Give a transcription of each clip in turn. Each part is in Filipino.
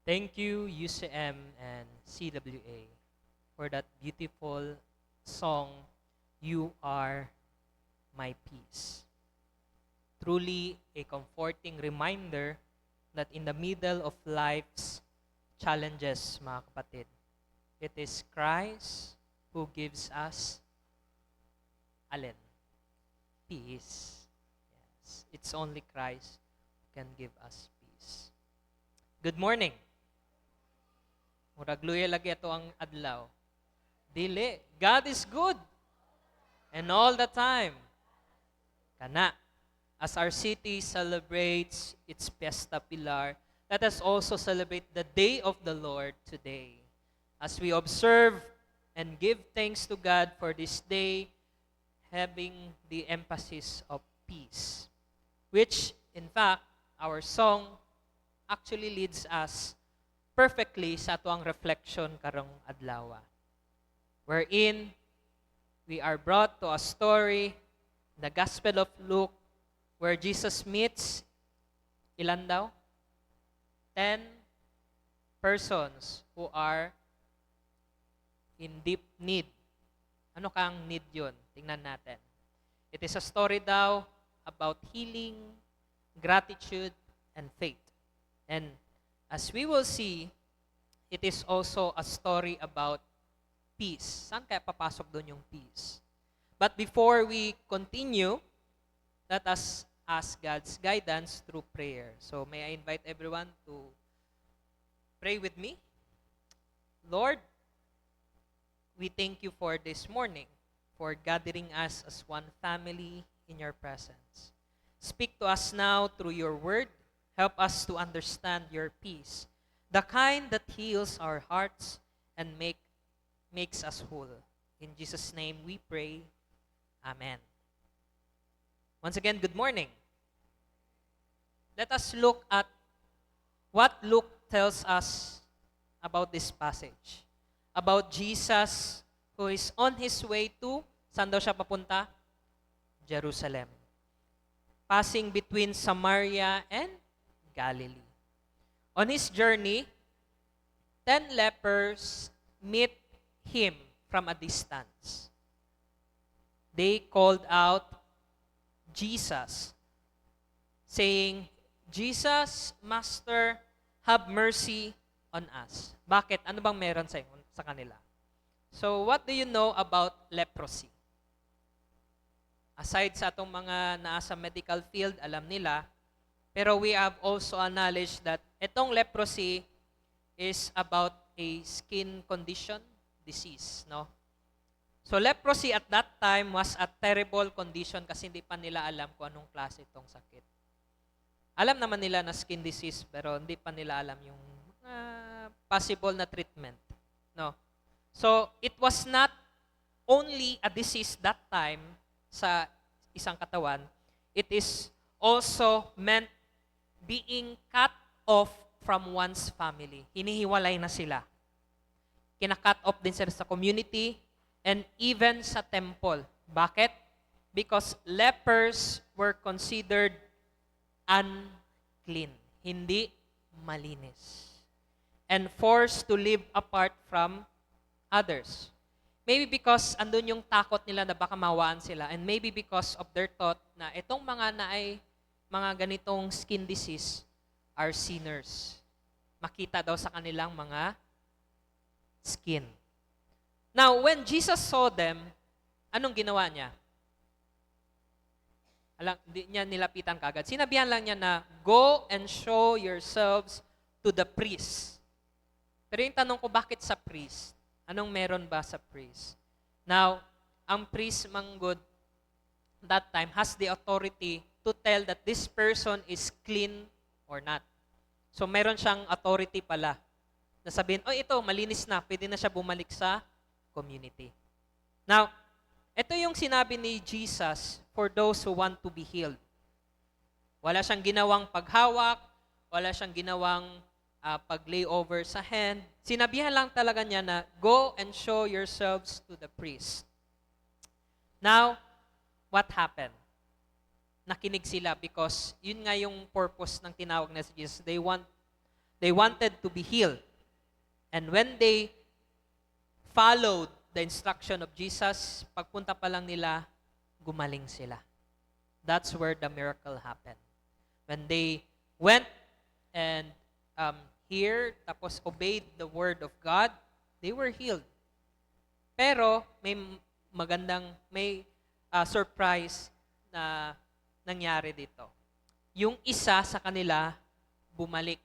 Thank you, UCM and CWA, for that beautiful song, You Are My Peace. Truly a comforting reminder that in the middle of life's challenges, mga kapatid, it is Christ who gives us alin? Peace. Yes. It's only Christ who can give us peace. Good morning. Murag luya lagi ito ang adlaw. Dili. God is good. And all the time. Kana. As our city celebrates its Fiesta Pilar, let us also celebrate the day of the Lord today. As we observe and give thanks to God for this day, having the emphasis of peace. Which, in fact, our song actually leads us perfectly sa atuang reflection karong adlaw. Wherein we are brought to a story, the Gospel of Luke, where Jesus meets ilan daw? 10 persons who are in deep need. Ano kang need yun? Tingnan natin. It is a story daw about healing, gratitude, and faith. And as we will see, it is also a story about peace. Saan kaya papasok doon yung peace? But before we continue, let us ask God's guidance through prayer. So may I invite everyone to pray with me? Lord, we thank you for this morning, for gathering us as one family in your presence. Speak to us now through your word. Help us to understand your peace, the kind that heals our hearts and makes us whole. In Jesus' name we pray. Amen. Once again, good morning. Let us look at what Luke tells us about this passage. About Jesus who is on his way to, saan daw siya papunta? Jerusalem. Passing between Samaria and Galilee. On his journey, 10 lepers meet him from a distance. They called out Jesus, saying, Jesus, Master, have mercy on us. Bakit? Ano bang meron sa kanila? So, what do you know about leprosy? Aside sa atong mga nasa medical field, alam nila, pero we have also acknowledged that itong leprosy is about a skin condition, disease, no? So leprosy at that time was a terrible condition kasi hindi pa nila alam kung anong klase itong sakit. Alam naman nila na skin disease pero hindi pa nila alam yung possible na treatment, no? So it was not only a disease that time sa isang katawan, it is also meant being cut off from one's family. Hinihiwalay na sila. Kina-cut off din sila sa community and even sa temple. Bakit? Because lepers were considered unclean, hindi malinis, and forced to live apart from others. Maybe because andun yung takot nila na baka mawaan sila, and maybe because of their thought na itong mga naay mga ganitong skin disease are sinners. Makita daw sa kanilang mga skin. Now, when Jesus saw them, anong ginawa niya? Hindi niya nilapitan kagad. Sinabihan lang niya na, go and show yourselves to the priest. Pero yung tanong ko, bakit sa priest? Anong meron ba sa priest? Now, ang priest manggod that time has the authority to tell that this person is clean or not. So, meron siyang authority pala na sabihin, oh, ito, malinis na, pwede na siya bumalik sa community. Now, ito yung sinabi ni Jesus for those who want to be healed. Wala siyang ginawang paghawak, wala siyang ginawang pag-lay over sa hand. Sinabihan lang talaga niya na, go and show yourselves to the priest. Now, what happened? Nakinig sila because yun nga yung purpose ng tinawag na si Jesus. They want They wanted to be healed. And when they followed the instruction of Jesus, pagpunta pa lang nila, gumaling sila. That's where the miracle happened. When they went and heard, tapos obeyed the word of God, they were healed. Pero may surprise na nangyari dito. Yung isa sa kanila bumalik.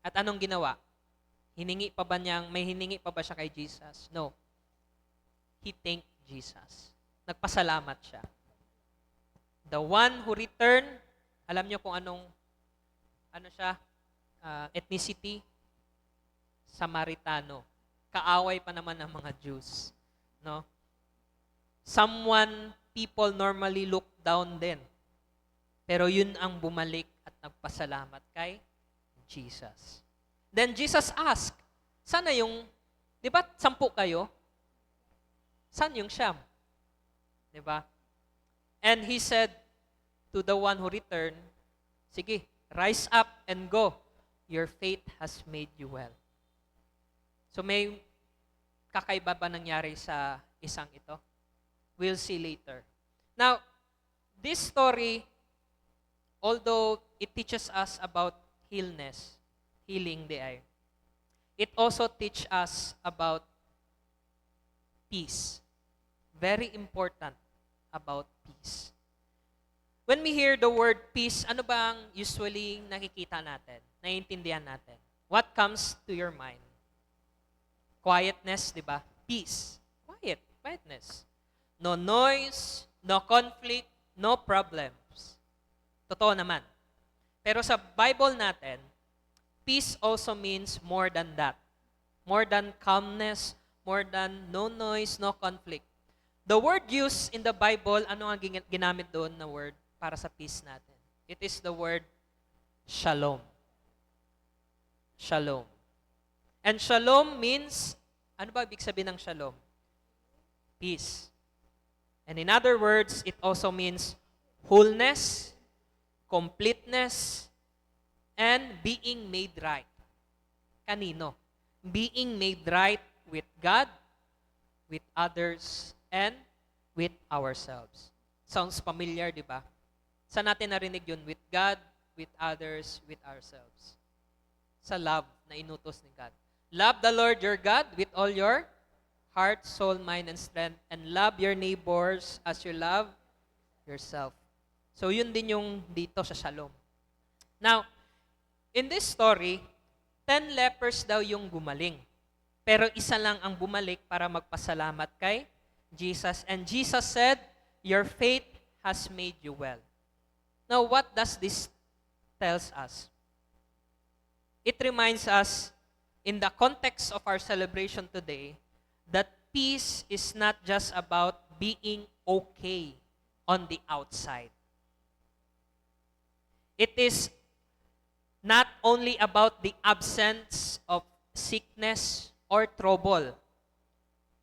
At anong ginawa? May hiningi pa ba siya kay Jesus? No. He thanked Jesus. Nagpasalamat siya. The one who returned, alam niyo kung ano siya? Ethnicity? Samaritano. Kaaway pa naman ng mga Jews. No? People normally look down din. Pero yun ang bumalik at nagpasalamat kay Jesus. Then Jesus asked, sana di ba 10 kayo? Saan yung 9? Di ba? And he said to the one who returned, sige, rise up and go. Your faith has made you well. So may kakaiba ba nangyari sa isang ito? We'll see later. Now, this story, although it teaches us about healing it also teaches us about peace. Very important about peace. When we hear the word peace, ano ba ang usually nakikita natin, naiintindihan natin? What comes to your mind? Quietness, di ba? Peace. Quietness. No noise, no conflict, no problems. Totoo naman. Pero sa Bible natin, peace also means more than that. More than calmness, more than no noise, no conflict. The word used in the Bible, ano ang ginamit doon na word para sa peace natin? It is the word shalom. Shalom. And shalom means, ano ba ibig sabihin ng shalom? Peace. And in other words, it also means wholeness, completeness, and being made right. Kanino? Being made right with God, with others, and with ourselves. Sounds familiar, di ba? Saan natin narinig yun? With God, with others, with ourselves. Sa love na inutos ni God. Love the Lord your God with all your heart, soul, mind, and strength, and love your neighbors as you love yourself. So yun din yung dito sa shalom. Now, in this story, 10 lepers daw yung gumaling. Pero isa lang ang bumalik para magpasalamat kay Jesus. And Jesus said, your faith has made you well. Now, what does this tells us? It reminds us, in the context of our celebration today, that peace is not just about being okay on the outside. It is not only about the absence of sickness or trouble.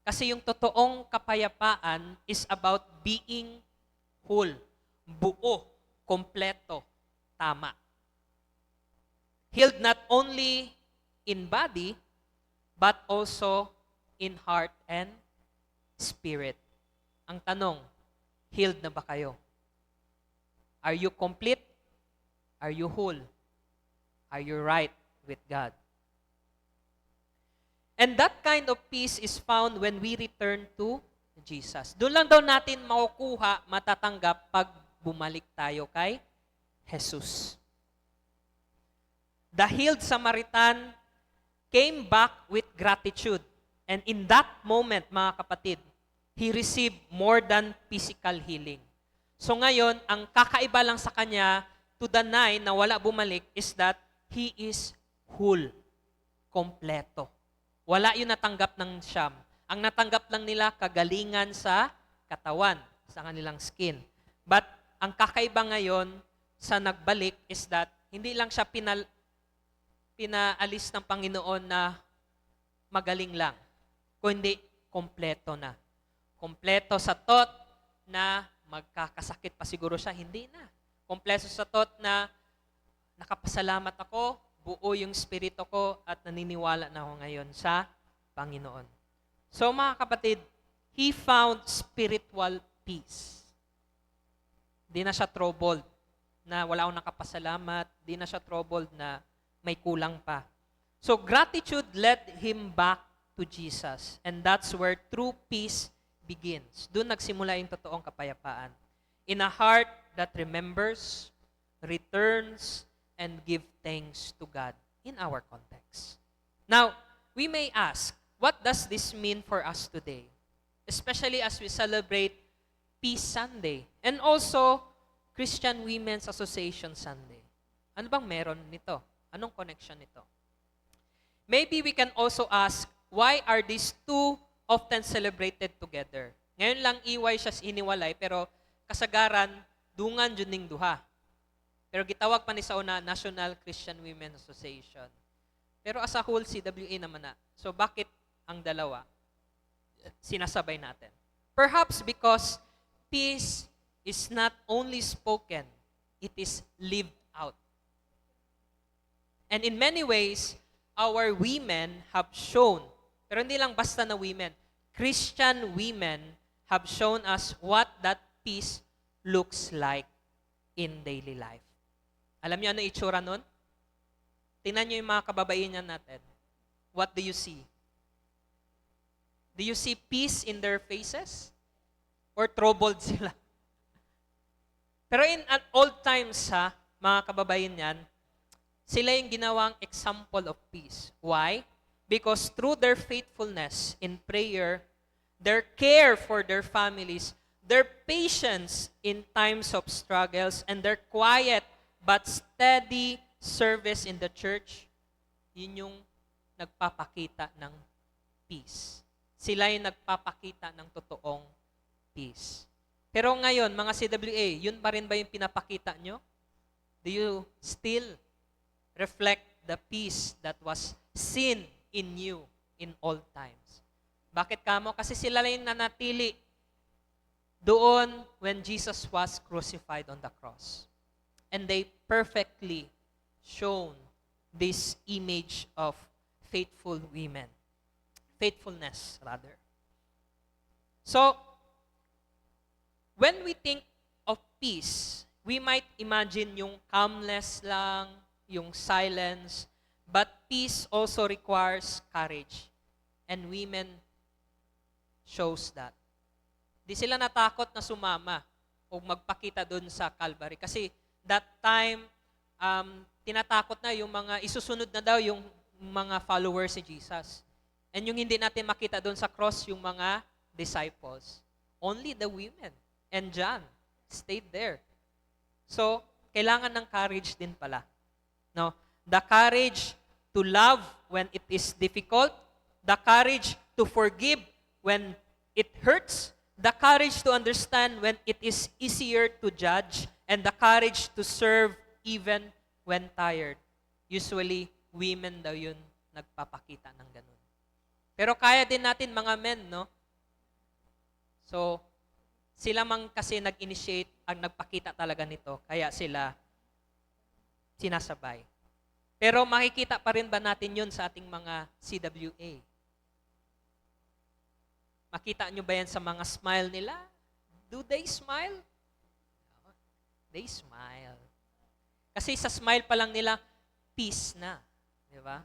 Kasi yung totoong kapayapaan is about being whole, buo, kompleto, tama. Healed not only in body, but also in heart and spirit. Ang tanong, healed na ba kayo? Are you complete? Are you whole? Are you right with God? And that kind of peace is found when we return to Jesus. Doon lang daw natin makukuha, matatanggap pag bumalik tayo kay Jesus. The healed Samaritan came back with gratitude. And in that moment, mga kapatid, he received more than physical healing. So ngayon, ang kakaiba lang sa kanya to the 9 na wala bumalik is that he is whole, kompleto. Wala yung natanggap ng siyam. Ang natanggap lang nila kagalingan sa katawan, sa kanilang skin. But ang kakaiba ngayon sa nagbalik is that hindi lang siya pinaalis ng Panginoon na magaling lang, kundi kompleto na. Kompleto sa thought na magkakasakit pa siguro siya, hindi na. Kompleto sa thought na nakapasalamat ako, buo yung spirito ko at naniniwala na ako ngayon sa Panginoon. So mga kapatid, he found spiritual peace. Di na siya troubled na wala akong nakapasalamat. Di na siya troubled na may kulang pa. So gratitude led him back to Jesus. And that's where true peace begins. Doon nagsimula yung totoong kapayapaan. In a heart that remembers, returns, and give thanks to God in our context. Now, we may ask, what does this mean for us today? Especially as we celebrate Peace Sunday and also Christian Women's Association Sunday. Ano bang meron nito? Anong connection nito? Maybe we can also ask, why are these two often celebrated together? Ngayon lang iway siya iniwalay, pero kasagaran, dungan dyan ning duha. Pero gitawag pa ni sa una, National Christian Women's Association. Pero as a whole, CWA naman na. So bakit ang dalawa sinasabay natin? Perhaps because peace is not only spoken, it is lived out. And in many ways, our women have shown, pero hindi lang basta na women, Christian women have shown us what that peace looks like in daily life. Alam niyo ano itsura nun? Tingnan niyo yung mga kababaihan natin. What do you see? Do you see peace in their faces? Or troubled sila? Pero in old times, mga kababayan yan, sila yung ginawang example of peace. Why? Because through their faithfulness in prayer, their care for their families, their patience in times of struggles, and their quiet but steady service in the church, yun yung nagpapakita ng peace. Sila yung nagpapakita ng totoong peace. Pero ngayon, mga CWA, yun pa rin ba yung pinapakita nyo? Do you still reflect the peace that was seen in you in all times? Bakit kamo? Kasi sila lang yung nanatili doon when Jesus was crucified on the cross. And they perfectly shown this image of faithful women. Faithfulness, rather. So, when we think of peace, we might imagine yung calmness lang, yung silence, but peace also requires courage. And women shows that. Di sila natakot na sumama o magpakita doon sa Calvary. Kasi that time, tinatakot na yung mga, isusunod na daw yung mga followers si Jesus. And yung hindi natin makita doon sa cross, yung mga disciples. Only the women and John stayed there. So, kailangan ng courage din pala. No? The courage to love when it is difficult, the courage to forgive when it hurts, the courage to understand when it is easier to judge, and the courage to serve even when tired. Usually, women daw yun nagpapakita ng ganun. Pero kaya din natin mga men, no? So, sila mang kasi nag-initiate ang nagpakita talaga nito, kaya sila sinasabay. Pero makikita pa rin ba natin yun sa ating mga CWA? Makita nyo ba yan sa mga smile nila? Do they smile? They smile. Kasi sa smile pa lang nila, peace na. Di ba?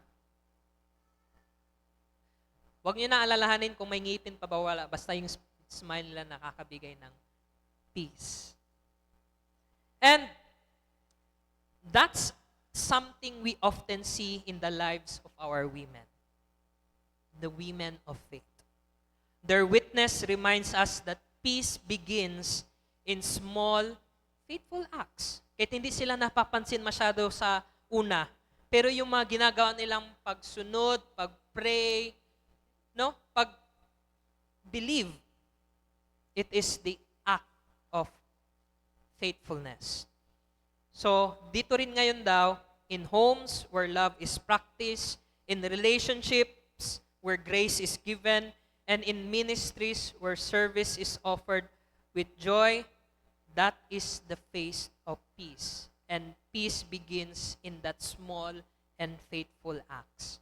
Huwag nyo na alalahanin kung may ngipin pa ba wala. Basta yung smile nila nakakabigay ng peace. And that's something we often see in the lives of our women. The women of faith. Their witness reminds us that peace begins in small, faithful acts. Kahit hindi sila napapansin masyado sa una, pero yung mga ginagawa nilang pagsunod, pag-pray, no? Pag-believe, it is the act of faithfulness. So, dito rin ngayon daw, in homes where love is practiced, in relationships where grace is given, and in ministries where service is offered with joy, that is the face of peace. And peace begins in that small and faithful acts.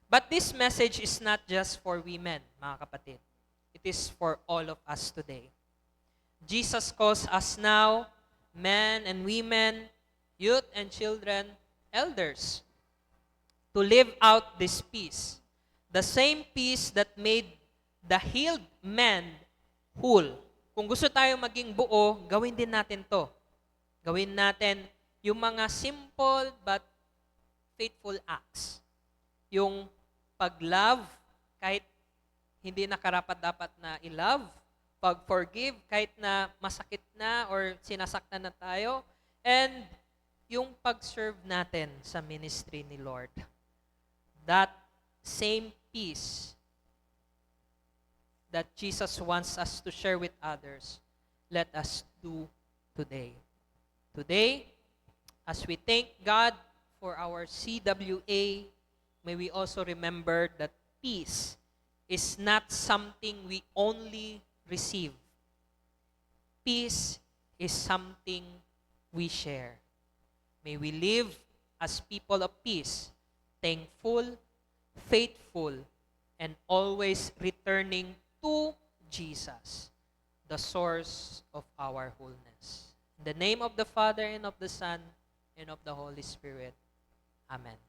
But this message is not just for women, mga kapatid. It is for all of us today. Jesus calls us now, men and women, youth and children, elders, to live out this peace. The same peace that made the healed man whole. Kung gusto tayo maging buo, gawin din natin to. Gawin natin yung mga simple but faithful acts. Yung pag-love, kahit hindi na karapat-dapat na i-love. Pag-forgive, kahit na masakit na or sinasaktan na tayo. And yung pag-serve natin sa ministry ni Lord. That same peace that Jesus wants us to share with others, let us do today. Today, as we thank God for our CWA, may we also remember that peace is not something we only receive. Peace is something we share. May we live as people of peace, thankful, faithful, and always returning to Jesus, the source of our wholeness. In the name of the Father, and of the Son, and of the Holy Spirit. Amen.